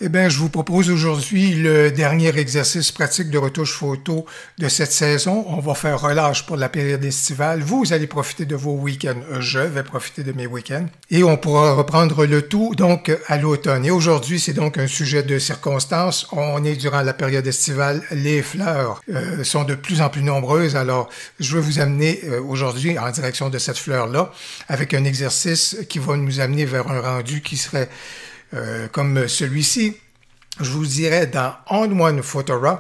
Eh bien, je vous propose aujourd'hui le dernier exercice pratique de retouche photo de cette saison. On va faire relâche pour la période estivale. Vous allez profiter de vos week-ends. Je vais profiter de mes week-ends. Et on pourra reprendre le tout donc à l'automne. Et aujourd'hui, c'est donc un sujet de circonstance. On est durant la période estivale. Les fleurs sont de plus en plus nombreuses. Alors, je vais vous amener aujourd'hui en direction de cette fleur-là avec un exercice qui va nous amener vers un rendu qui serait comme celui-ci, je vous dirais dans On-One Photo-Raw,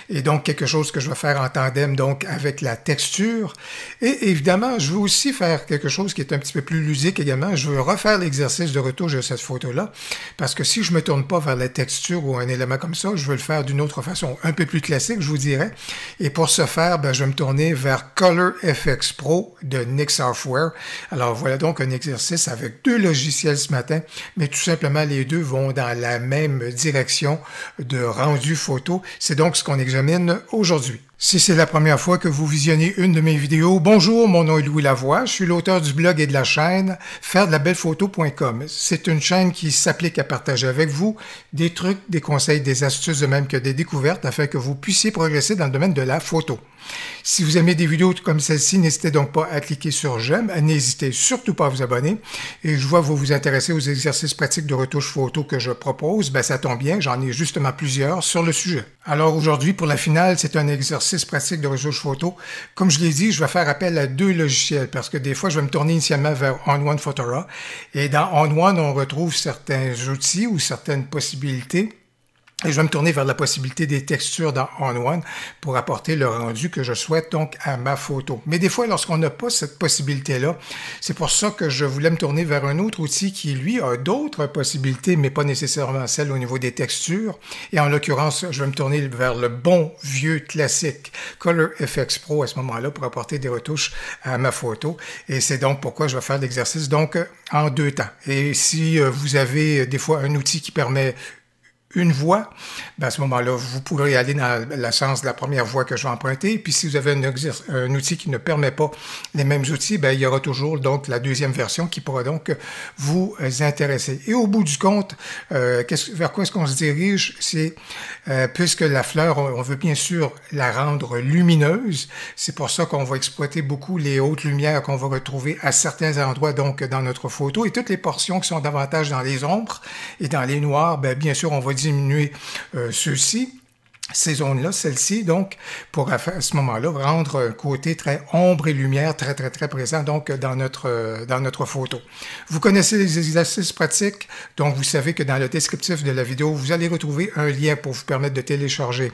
et donc quelque chose que je vais faire en tandem donc avec la texture. Et évidemment, je veux aussi faire quelque chose qui est un petit peu plus ludique également. Je veux refaire l'exercice de retouche de cette photo-là, parce que si je me tourne pas vers la texture ou un élément comme ça, je veux le faire d'une autre façon, un peu plus classique, je vous dirais. Et pour ce faire, je vais me tourner vers Color FX Pro de Nik Software. Alors voilà donc un exercice avec deux logiciels ce matin, mais tout simplement les deux vont dans la même direction de rendu photo. C'est donc ce qu'on examine aujourd'hui. Si c'est la première fois que vous visionnez une de mes vidéos, bonjour, mon nom est Louis Lavoie, je suis l'auteur du blog et de la chaîne fairedelabelephoto.com. C'est une chaîne qui s'applique à partager avec vous des trucs, des conseils, des astuces, de même que des découvertes afin que vous puissiez progresser dans le domaine de la photo. Si vous aimez des vidéos comme celle-ci, n'hésitez donc pas à cliquer sur j'aime, n'hésitez surtout pas à vous abonner. Et je vois que vous vous intéressez aux exercices pratiques de retouche photo que je propose. Ça tombe bien, j'en ai justement plusieurs sur le sujet. Alors aujourd'hui, pour la finale, c'est un exercice pratique de retouche photo. Comme je l'ai dit, je vais faire appel à deux logiciels parce que des fois, je vais me tourner initialement vers On-One Photo-Raw. Et dans On-One, on retrouve certains outils ou certaines possibilités. Et je vais me tourner vers la possibilité des textures dans On-One pour apporter le rendu que je souhaite donc à ma photo. Mais des fois, lorsqu'on n'a pas cette possibilité-là, c'est pour ça que je voulais me tourner vers un autre outil qui, lui, a d'autres possibilités, mais pas nécessairement celles au niveau des textures. Et en l'occurrence, je vais me tourner vers le bon vieux classique Color FX Pro à ce moment-là pour apporter des retouches à ma photo. Et c'est donc pourquoi je vais faire l'exercice donc en deux temps. Et si vous avez des fois un outil qui permet une voie, à ce moment-là, vous pourrez aller dans le sens de la première voie que je vais emprunter. Puis si vous avez un outil qui ne permet pas les mêmes outils, il y aura toujours donc la deuxième version qui pourra donc vous intéresser. Et au bout du compte, vers quoi est-ce qu'on se dirige? C'est puisque la fleur, on veut bien sûr la rendre lumineuse. C'est pour ça qu'on va exploiter beaucoup les hautes lumières qu'on va retrouver à certains endroits donc dans notre photo. Et toutes les portions qui sont davantage dans les ombres et dans les noirs, bien sûr, on va diminuer ceux-ci, ces zones-là, celles-ci, donc, pour à ce moment-là, rendre un côté très ombre et lumière très, très, très présent, donc, dans notre photo. Vous connaissez les exercices pratiques, donc vous savez que dans le descriptif de la vidéo, vous allez retrouver un lien pour vous permettre de télécharger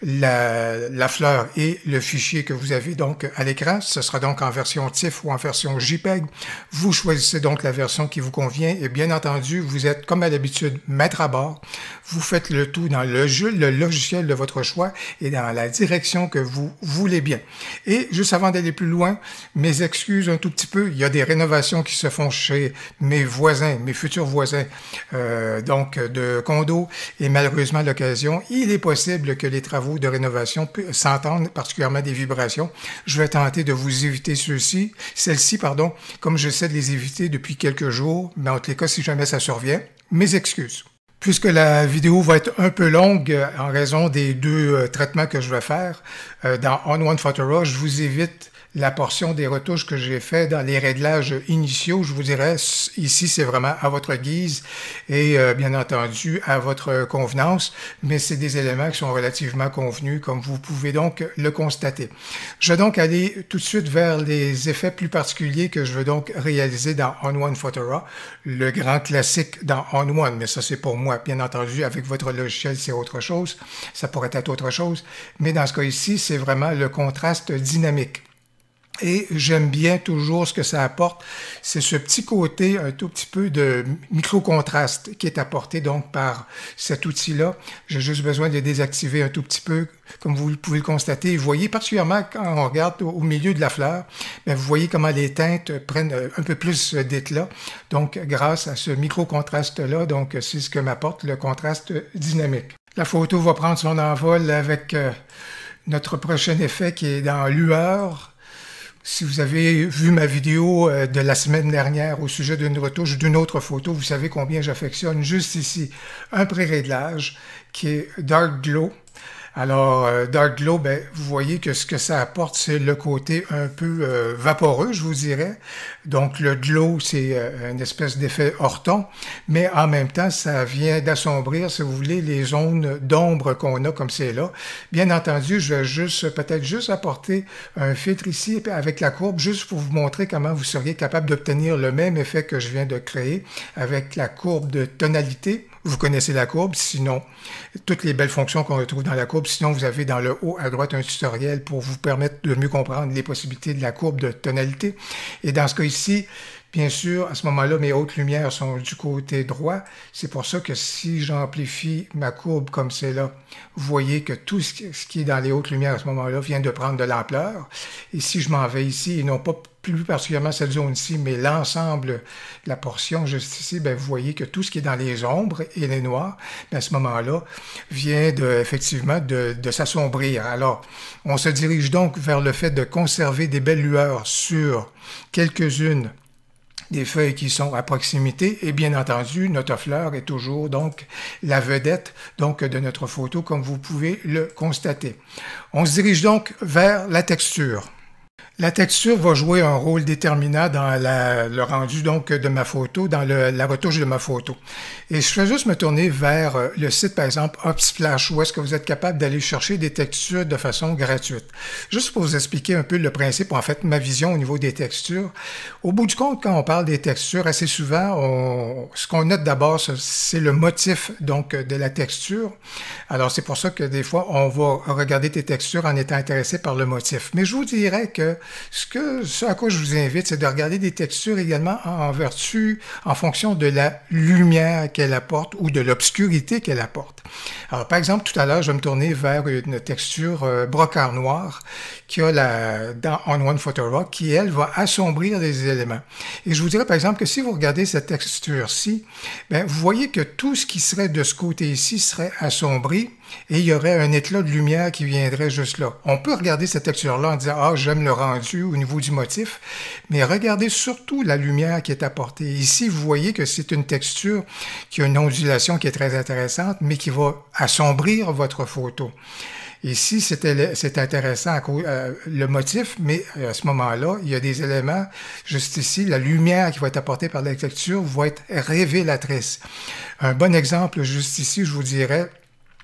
la fleur et le fichier que vous avez donc à l'écran. Ce sera donc en version TIFF ou en version JPEG. Vous choisissez donc la version qui vous convient et bien entendu, vous êtes, comme à l'habitude, maître à bord. Vous faites le tout dans le logiciel de votre choix et dans la direction que vous voulez bien. Et juste avant d'aller plus loin, mes excuses un tout petit peu, il y a des rénovations qui se font chez mes voisins, mes futurs voisins, donc de condos, et malheureusement à l'occasion, il est possible que les travaux de rénovation s'entendent, particulièrement des vibrations. Je vais tenter de vous éviter celles-ci, comme j'essaie de les éviter depuis quelques jours, mais en tous les cas, si jamais ça survient, mes excuses. Puisque la vidéo va être un peu longue en raison des deux traitements que je vais faire dans On-One Photo-Raw, je vous évite la portion des retouches que j'ai fait dans les réglages initiaux. Je vous dirais, ici, c'est vraiment à votre guise et bien entendu à votre convenance, mais c'est des éléments qui sont relativement convenus, comme vous pouvez donc le constater. Je vais donc aller tout de suite vers les effets plus particuliers que je veux donc réaliser dans On-One Photo-Raw, le grand classique dans On-One, mais ça c'est pour moi, bien entendu, avec votre logiciel c'est autre chose, ça pourrait être autre chose, mais dans ce cas ici, c'est vraiment le contraste dynamique. Et j'aime bien toujours ce que ça apporte, c'est ce petit côté un tout petit peu de micro-contraste qui est apporté donc par cet outil-là. J'ai juste besoin de le désactiver un tout petit peu, comme vous pouvez le constater. Vous voyez particulièrement quand on regarde au milieu de la fleur, vous voyez comment les teintes prennent un peu plus d'éclat. Donc grâce à ce micro-contraste-là, donc c'est ce que m'apporte le contraste dynamique. La photo va prendre son envol avec notre prochain effet qui est dans lueur. Si vous avez vu ma vidéo de la semaine dernière au sujet d'une retouche d'une autre photo, vous savez combien j'affectionne juste ici un pré-réglage qui est Dark Glow. Alors, Dark Glow, ben, vous voyez que ce que ça apporte, c'est le côté un peu vaporeux, je vous dirais. Donc, le glow, c'est une espèce d'effet Orton, mais en même temps, ça vient d'assombrir, si vous voulez, les zones d'ombre qu'on a comme c'est là. Bien entendu, je vais peut-être juste apporter un filtre ici avec la courbe, juste pour vous montrer comment vous seriez capable d'obtenir le même effet que je viens de créer avec la courbe de tonalité. Vous connaissez la courbe, sinon, toutes les belles fonctions qu'on retrouve dans la courbe. Sinon, vous avez dans le haut à droite un tutoriel pour vous permettre de mieux comprendre les possibilités de la courbe de tonalité. Et dans ce cas ici, bien sûr, à ce moment-là, mes hautes lumières sont du côté droit. C'est pour ça que si j'amplifie ma courbe comme c'est là, vous voyez que tout ce qui est dans les hautes lumières à ce moment-là vient de prendre de l'ampleur. Et si je m'en vais ici, et non pas plus particulièrement cette zone-ci, mais l'ensemble de la portion juste ici, bien, vous voyez que tout ce qui est dans les ombres et les noirs, bien, à ce moment-là, vient effectivement de s'assombrir. Alors, on se dirige donc vers le fait de conserver des belles lueurs sur quelques-unes des feuilles qui sont à proximité et bien entendu, notre fleur est toujours donc la vedette donc de notre photo comme vous pouvez le constater. On se dirige donc vers la texture. La texture va jouer un rôle déterminant dans le rendu donc de ma photo, dans la retouche de ma photo. Et je vais juste me tourner vers le site, par exemple, Upsplash, où est-ce que vous êtes capable d'aller chercher des textures de façon gratuite. Juste pour vous expliquer un peu le principe, en fait, ma vision au niveau des textures. Au bout du compte, quand on parle des textures, assez souvent, ce qu'on note d'abord, c'est le motif donc de la texture. Alors, c'est pour ça que des fois, on va regarder tes textures en étant intéressé par le motif. Mais je vous dirais que ce à quoi je vous invite, c'est de regarder des textures également en fonction de la lumière qu'elle apporte ou de l'obscurité qu'elle apporte. Alors, par exemple, tout à l'heure, je vais me tourner vers une texture brocart noir qui a dans On One Photo Raw, qui, elle, va assombrir les éléments. Et je vous dirais, par exemple, que si vous regardez cette texture-ci, bien, vous voyez que tout ce qui serait de ce côté-ci serait assombri et il y aurait un éclat de lumière qui viendrait juste là. On peut regarder cette texture-là en disant « Ah, j'aime le rendu au niveau du motif », mais regardez surtout la lumière qui est apportée. Ici, vous voyez que c'est une texture qui a une ondulation qui est très intéressante, mais qui va assombrir votre photo. Ici, c'est intéressant le motif, mais à ce moment-là, il y a des éléments, juste ici, la lumière qui va être apportée par la texture va être révélatrice. Un bon exemple, juste ici, je vous dirais,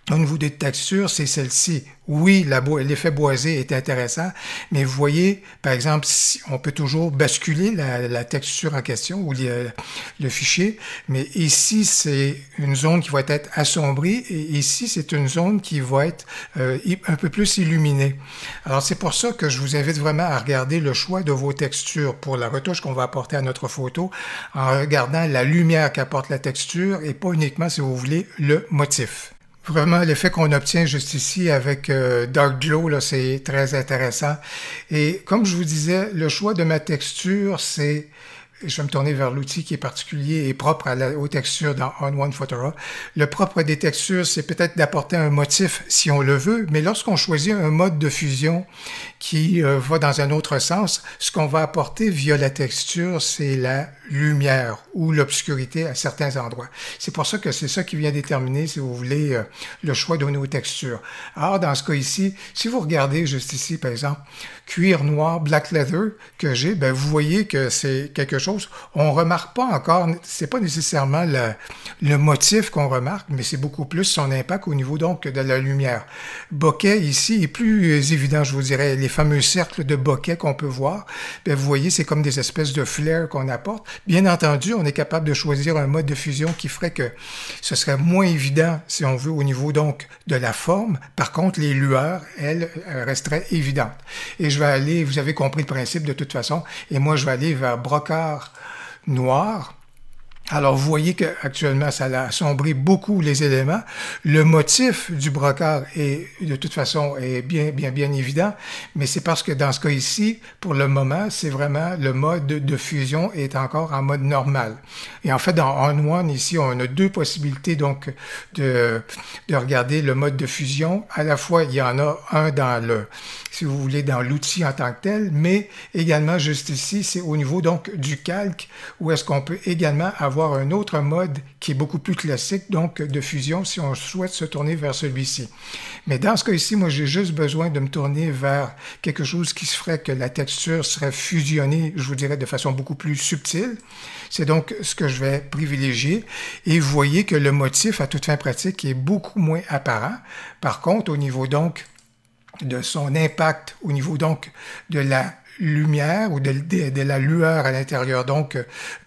au niveau des textures, c'est celle-ci. Oui, l'effet boisé est intéressant, mais vous voyez, par exemple, on peut toujours basculer la texture en question ou le fichier, mais ici, c'est une zone qui va être assombrie et ici, c'est une zone qui va être un peu plus illuminée. Alors, c'est pour ça que je vous invite vraiment à regarder le choix de vos textures pour la retouche qu'on va apporter à notre photo en regardant la lumière qu'apporte la texture et pas uniquement, si vous voulez, le motif. Vraiment, l'effet qu'on obtient juste ici avec Dark Glow, là, c'est très intéressant. Et comme je vous disais, le choix de ma texture, c'est... Je vais me tourner vers l'outil qui est particulier et propre aux textures dans On One Photo Raw. Le propre des textures, c'est peut-être d'apporter un motif si on le veut, mais lorsqu'on choisit un mode de fusion qui va dans un autre sens, ce qu'on va apporter via la texture, c'est la lumière ou l'obscurité à certains endroits. C'est pour ça que c'est ça qui vient déterminer, si vous voulez, le choix de nos textures. Alors, dans ce cas ici, si vous regardez juste ici, par exemple, cuir noir, black leather que j'ai, ben vous voyez que c'est quelque chose, on remarque pas encore, c'est pas nécessairement le motif qu'on remarque, mais c'est beaucoup plus son impact au niveau donc de la lumière. Bokeh ici est plus évident, je vous dirais, les fameux cercles de bokeh qu'on peut voir, ben vous voyez, c'est comme des espèces de flares qu'on apporte. Bien entendu, on est capable de choisir un mode de fusion qui ferait que ce serait moins évident, si on veut, au niveau donc de la forme. Par contre, les lueurs, elles, resteraient évidentes. Et je vais aller, vous avez compris le principe de toute façon, et moi je vais aller vers brocart noir. Alors, vous voyez qu'actuellement, ça a assombri beaucoup les éléments. Le motif du brocart est, de toute façon, est bien évident, mais c'est parce que dans ce cas ici, pour le moment, c'est vraiment le mode de fusion est encore en mode normal. Et en fait, dans On One, ici, on a deux possibilités, donc, de regarder le mode de fusion. À la fois, il y en a un dans le, si vous voulez, dans l'outil en tant que tel, mais également, juste ici, c'est au niveau, donc, du calque, où est-ce qu'on peut également avoir un autre mode qui est beaucoup plus classique, donc de fusion, si on souhaite se tourner vers celui-ci. Mais dans ce cas ici, moi, j'ai juste besoin de me tourner vers quelque chose qui se ferait que la texture serait fusionnée, je vous dirais, de façon beaucoup plus subtile. C'est donc ce que je vais privilégier. Et vous voyez que le motif, à toute fin pratique, est beaucoup moins apparent. Par contre, au niveau donc de son impact, au niveau donc de la lumière ou de la lueur à l'intérieur donc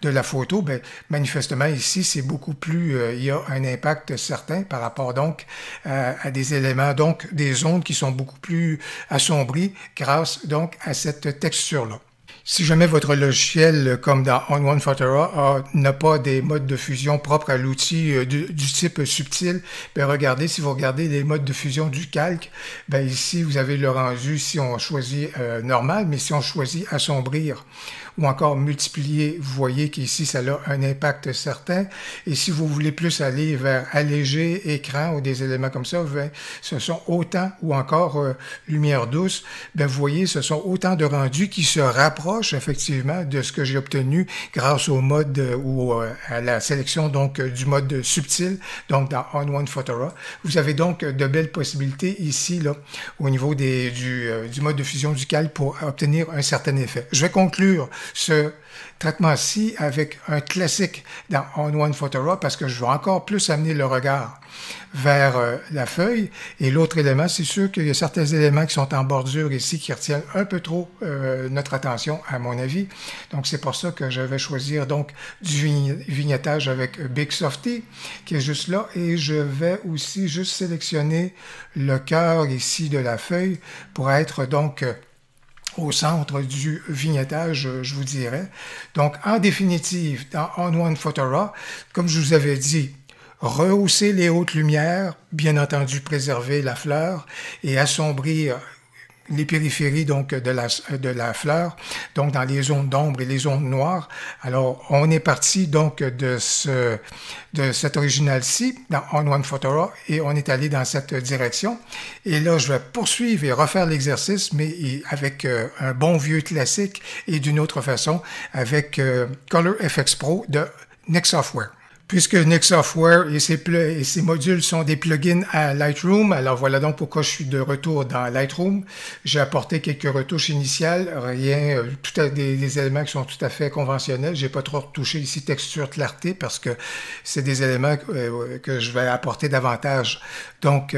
de la photo, ben, manifestement ici c'est beaucoup plus, il y a un impact certain par rapport donc à des éléments, donc des ondes qui sont beaucoup plus assombries grâce donc à cette texture-là. Si jamais votre logiciel, comme dans On One Photora, n'a pas des modes de fusion propres à l'outil du type subtil, ben regardez, si vous regardez les modes de fusion du calque, ben ici vous avez le rendu si on choisit normal, mais si on choisit assombrir ou encore multiplier, vous voyez qu'ici ça a un impact certain. Et si vous voulez plus aller vers alléger, écran ou des éléments comme ça, ben, ce sont autant, ou encore lumière douce, ben, vous voyez, ce sont autant de rendus qui se rapprochent effectivement de ce que j'ai obtenu grâce au mode ou à la sélection donc du mode subtil, donc dans On One Photora. Vous avez donc de belles possibilités ici là au niveau du mode de fusion du calque pour obtenir un certain effet. Je vais conclure ce traitement-ci avec un classique dans On One Photora parce que je veux encore plus amener le regard vers la feuille. Et l'autre élément, c'est sûr qu'il y a certains éléments qui sont en bordure ici qui retiennent un peu trop notre attention, à mon avis. Donc, c'est pour ça que je vais choisir donc du vignettage avec Big Softy, qui est juste là. Et je vais aussi juste sélectionner le cœur ici de la feuille pour être donc au centre du vignettage, je vous dirais. Donc, en définitive, dans On One Photora, comme je vous avais dit, rehausser les hautes lumières, bien entendu préserver la fleur et assombrir les périphéries donc de la fleur, donc dans les zones d'ombre et les zones noires. Alors, on est parti donc de cet original-ci dans On One Photora et on est allé dans cette direction. Et là, je vais poursuivre et refaire l'exercice, mais avec un bon vieux classique et d'une autre façon avec Color FX Pro de Nik Software. Puisque Nik Software et ses modules sont des plugins à Lightroom, alors voilà donc pourquoi je suis de retour dans Lightroom. J'ai apporté quelques retouches initiales, rien, des éléments qui sont tout à fait conventionnels. J'ai pas trop retouché ici texture, clarté, parce que c'est des éléments que je vais apporter davantage donc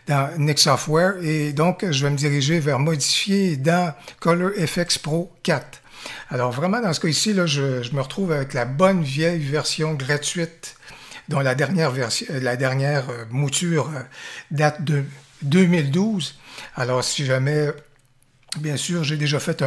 dans Nik Software. Et donc, je vais me diriger vers modifier dans Color FX Pro 4. Alors vraiment, dans ce cas ici, là, je me retrouve avec la bonne vieille version gratuite dont la dernière mouture date de 2012. Alors si jamais, bien sûr, j'ai déjà fait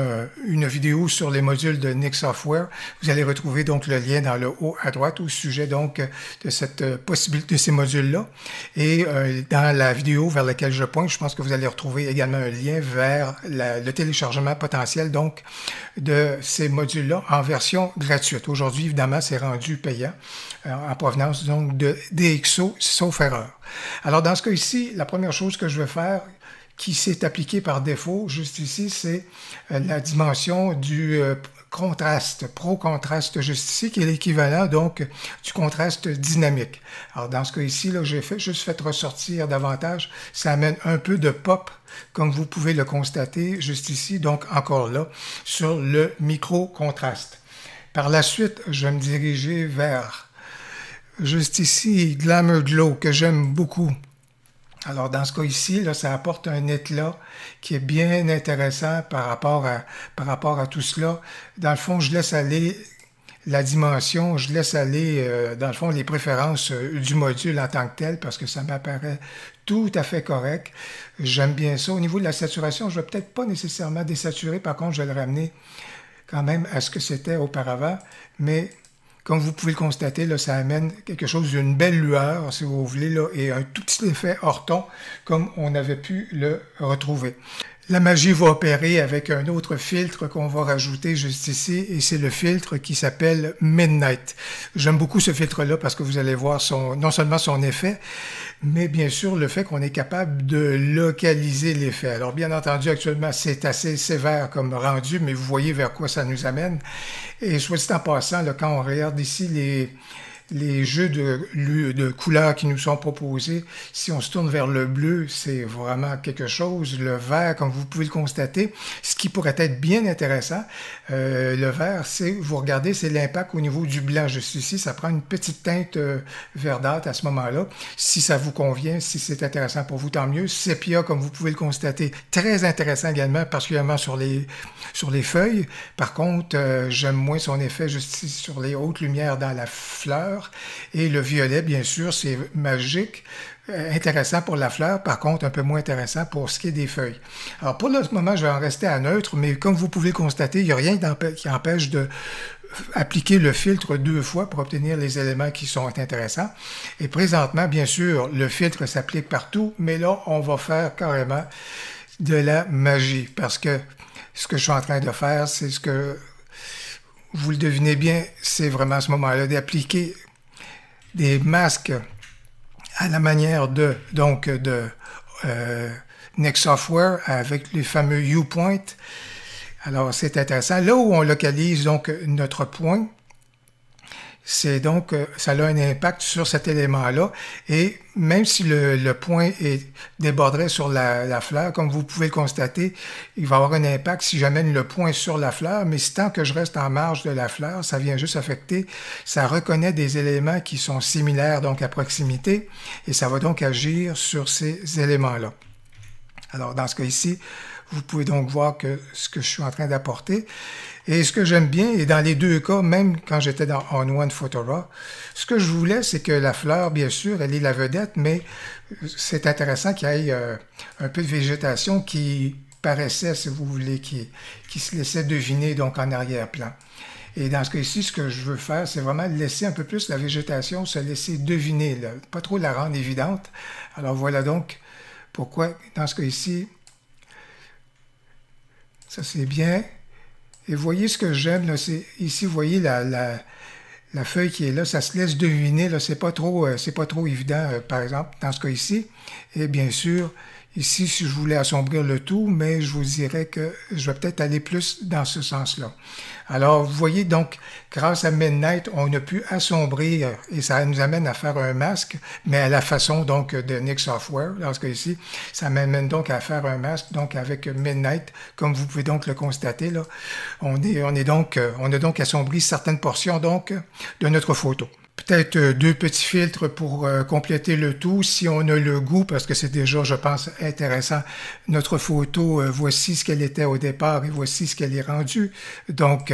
une vidéo sur les modules de Nik Software. Vous allez retrouver donc le lien dans le haut à droite au sujet donc de cette possibilité de ces modules-là. Et dans la vidéo vers laquelle je pointe, je pense que vous allez retrouver également un lien vers le téléchargement potentiel donc de ces modules-là en version gratuite. Aujourd'hui, évidemment, c'est rendu payant en provenance donc de DxO, sauf erreur. Alors dans ce cas ici, la première chose que je vais faire, qui s'est appliqué par défaut, juste ici, c'est la dimension du contraste, pro-contraste juste ici, qui est l'équivalent donc du contraste dynamique. Alors dans ce cas ici, là, j'ai juste fait ressortir davantage, ça amène un peu de pop, comme vous pouvez le constater juste ici, donc encore là, sur le micro-contraste. Par la suite, je vais me diriger vers, juste ici, Glamour Glow, que j'aime beaucoup. Alors, dans ce cas ici, là, ça apporte un éclat qui est bien intéressant par rapport à tout cela. Dans le fond, je laisse aller la dimension, je laisse aller, dans le fond, les préférences du module en tant que tel, parce que ça m'apparaît tout à fait correct. J'aime bien ça. Au niveau de la saturation, je ne vais peut-être pas nécessairement désaturer, par contre, je vais le ramener quand même à ce que c'était auparavant, mais comme vous pouvez le constater, là, ça amène quelque chose d'une belle lueur, si vous voulez, là, et un tout petit effet hors-ton, comme on avait pu le retrouver. La magie va opérer avec un autre filtre qu'on va rajouter juste ici, et c'est le filtre qui s'appelle Midnight. J'aime beaucoup ce filtre-là parce que vous allez voir non seulement son effet, mais bien sûr le fait qu'on est capable de localiser l'effet. Alors bien entendu, actuellement, c'est assez sévère comme rendu, mais vous voyez vers quoi ça nous amène. Et soit dit en passant, là, quand on regarde ici les jeux de couleurs qui nous sont proposés, si on se tourne vers le bleu, c'est vraiment quelque chose. Le vert, comme vous pouvez le constater, ce qui pourrait être bien intéressant, le vert, vous regardez, c'est l'impact au niveau du blanc juste ici. Ça prend une petite teinte verdâtre à ce moment-là. Si ça vous convient, si c'est intéressant pour vous, tant mieux. Sépia, comme vous pouvez le constater, très intéressant également, particulièrement sur les feuilles. Par contre, j'aime moins son effet juste ici sur les hautes lumières dans la fleur. Et le violet, bien sûr, c'est magique, intéressant pour la fleur, par contre, un peu moins intéressant pour ce qui est des feuilles. Alors, pour le moment, je vais en rester à neutre, mais comme vous pouvez le constater, il n'y a rien qui empêche de appliquer le filtre 2 fois pour obtenir les éléments qui sont intéressants. Et présentement, bien sûr, le filtre s'applique partout, mais là, on va faire carrément de la magie, parce que ce que je suis en train de faire, c'est ce que vous le devinez bien, c'est vraiment à ce moment-là d'appliquer des masques à la manière de Next Software avec les fameux U-Point. Alors, c'est intéressant. Là où on localise donc notre point, c'est donc, ça a un impact sur cet élément-là. Et même si le point déborderait sur la fleur, comme vous pouvez le constater, il va avoir un impact si j'amène le point sur la fleur, mais si tant que je reste en marge de la fleur, ça vient juste affecter, ça reconnaît des éléments qui sont similaires, donc à proximité, et ça va donc agir sur ces éléments-là. Alors, dans ce cas ici, vous pouvez donc voir ce que je suis en train d'apporter. Et ce que j'aime bien, et dans les deux cas, même quand j'étais dans On One Photoraw, ce que je voulais, c'est que la fleur, bien sûr, elle est la vedette, mais c'est intéressant qu'il y ait un peu de végétation qui paraissait, si vous voulez, qui se laissait deviner donc en arrière-plan. Et dans ce cas ici, ce que je veux faire, c'est vraiment laisser un peu plus la végétation se laisser deviner, là, pas trop la rendre évidente. Alors voilà donc pourquoi, dans ce cas ici, ça c'est bien. Et vous voyez ce que j'aime, là, c'est ici, vous voyez la feuille qui est là, ça se laisse deviner, là, c'est pas trop évident, par exemple, dans ce cas ici. Et bien sûr, ici, si je voulais assombrir le tout, mais je vous dirais que je vais peut-être aller plus dans ce sens-là. Alors, vous voyez, donc, grâce à Midnight, on a pu assombrir, et ça nous amène à faire un masque, mais à la façon, donc, de Nik Software. Dans ce cas-ci, ça m'amène donc à faire un masque, donc, avec Midnight, comme vous pouvez donc le constater, là. On a donc assombri certaines portions, donc, de notre photo. Peut-être 2 petits filtres pour compléter le tout, si on a le goût, parce que c'est déjà, je pense, intéressant. Notre photo, voici ce qu'elle était au départ et voici ce qu'elle est rendue. Donc,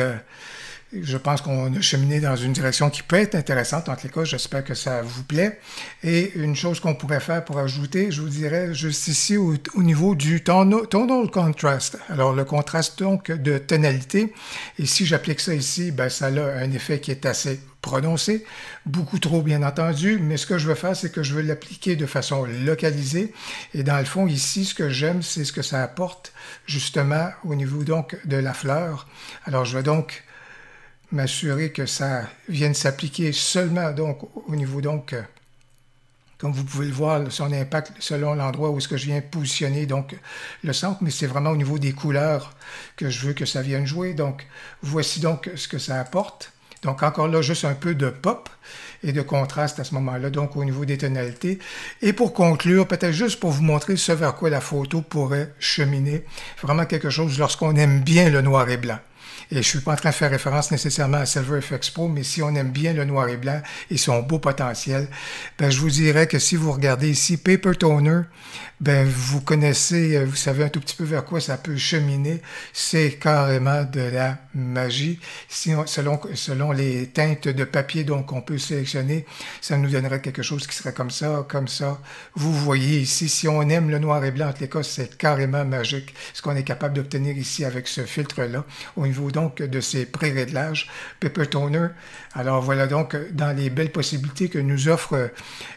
je pense qu'on a cheminé dans une direction qui peut être intéressante. En tous les cas, j'espère que ça vous plaît. Et une chose qu'on pourrait faire pour ajouter, je vous dirais juste ici au niveau du tonal contrast. Alors, le contraste donc de tonalité. Et si j'applique ça ici, ben, ça a un effet qui est assez prononcé, beaucoup trop bien entendu, mais ce que je veux faire, c'est que je veux l'appliquer de façon localisée. Et dans le fond, ici, ce que j'aime, c'est ce que ça apporte justement au niveau donc de la fleur. Alors, je vais donc m'assurer que ça vienne s'appliquer seulement donc au niveau donc, comme vous pouvez le voir, son impact selon l'endroit où est-ce que je viens positionner donc le centre, mais c'est vraiment au niveau des couleurs que je veux que ça vienne jouer. Donc, voici donc ce que ça apporte. Donc, encore là, juste un peu de pop et de contraste à ce moment-là, donc au niveau des tonalités. Et pour conclure, peut-être juste pour vous montrer ce vers quoi la photo pourrait cheminer, vraiment quelque chose lorsqu'on aime bien le noir et blanc. Et je ne suis pas en train de faire référence nécessairement à Silver FX Pro, mais si on aime bien le noir et blanc et son beau potentiel, ben je vous dirais que si vous regardez ici Paper Toner, ben vous connaissez, vous savez un tout petit peu vers quoi ça peut cheminer. C'est carrément de la magie. Selon les teintes de papier donc qu'on peut sélectionner, ça nous donnerait quelque chose qui serait comme ça, comme ça. Vous voyez ici, si on aime le noir et blanc, en tous les cas, c'est carrément magique. Ce qu'on est capable d'obtenir ici avec ce filtre-là, au niveau niveau donc de ces pré-réglages Pepper Toner. Alors voilà donc dans les belles possibilités que nous offre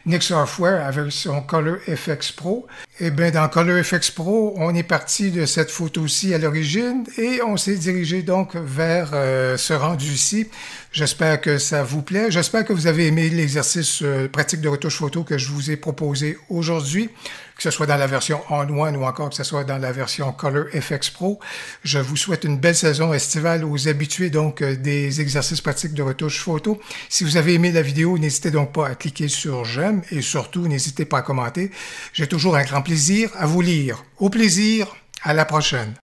Nik Software avec son Color FX Pro. Et bien dans Color FX Pro, on est parti de cette photo-ci à l'origine et on s'est dirigé donc vers ce rendu-ci. J'espère que ça vous plaît. J'espère que vous avez aimé l'exercice pratique de retouche photo que je vous ai proposé aujourd'hui, que ce soit dans la version On-One ou encore que ce soit dans la version Color FX Pro. Je vous souhaite une belle saison estivale aux habitués donc des exercices pratiques de retouche photo. Si vous avez aimé la vidéo, n'hésitez donc pas à cliquer sur j'aime et surtout n'hésitez pas à commenter. J'ai toujours un grand plaisir à vous lire. Au plaisir, à la prochaine.